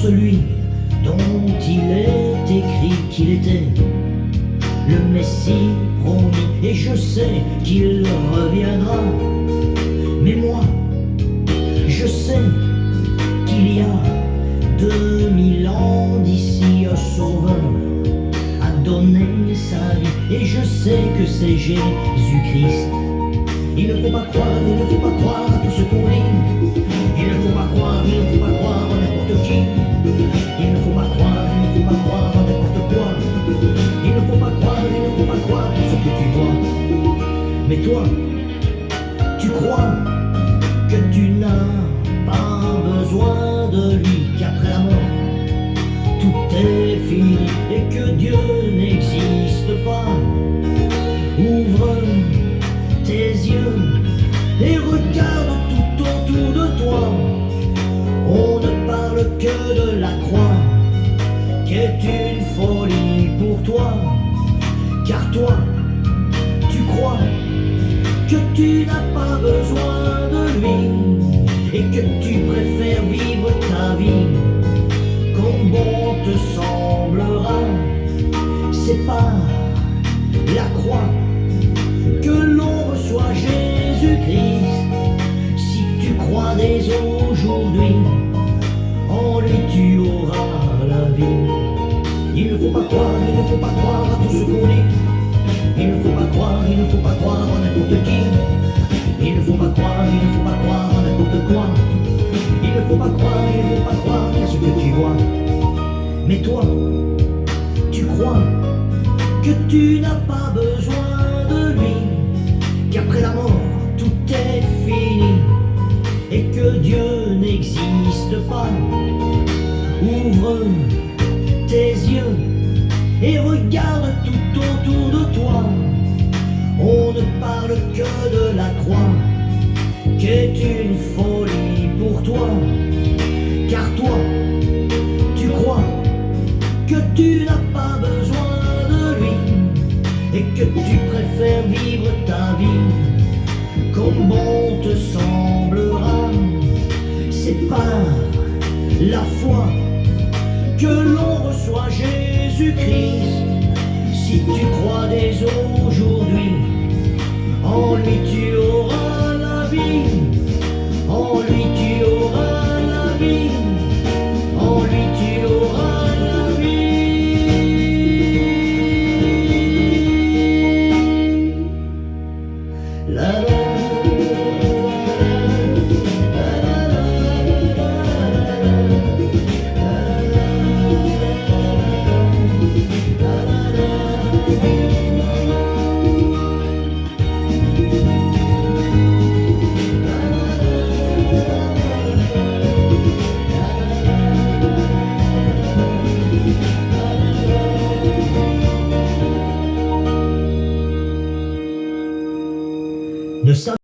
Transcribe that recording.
celui dont il est écrit qu'il était le Messie promis, et je sais qu'il reviendra. Mais moi, je sais qu'il y a 2000 ans d'ici, un sauveur a donné sa vie, et je sais que c'est Jésus-Christ. Il ne faut pas croire, il ne faut pas croire à tout ce qu'on lit. Il ne faut pas croire, il ne faut pas croire à n'importe qui. Il ne faut pas croire, il ne faut pas croire à n'importe quoi. Il ne faut pas croire, il ne faut pas croire à ce que tu vois. Mais toi, tu crois que tu n'as pas besoin de lui, qu'après la mort, tout est fini et que Dieu n'existe pas. Ouvre tes yeux et regarde tout autour de toi. On ne parle que de la croix, qui est une folie pour toi. Car toi, tu crois que tu n'as pas besoin de lui, et que tu préfères vivre ta vie comme bon te semblera. C'est par la croix que l'on reçoit Jésus-Christ. Si tu crois dès aujourd'hui, en lui tu auras la vie. Il ne faut pas croire, il ne faut pas croire à tout ce qu'on dit. Il ne faut pas croire, il ne faut pas croire à n'importe qui. Il ne faut pas croire, il ne faut pas croire à n'importe quoi. Il ne faut pas croire, il ne faut pas croire à ce que tu vois. Mais toi, tu crois que tu n'as pas besoin de lui, qu'après la mort tout est fini et que Dieu n'existe pas. Ouvre tes yeux et regarde tout autour de toi. On ne parle que de la croix, qui est une folie pour toi. Car toi, tu crois que tu n'as pas besoin de lui, et que tu préfères vivre ta vie comme bon te semblera. C'est par la foi que l'on reçoit Jésus-Christ. Si tu crois dès aujourd'hui, en lui tu auras la vie. En lui tu auras la vie. En lui tu auras la vie. La la. Ne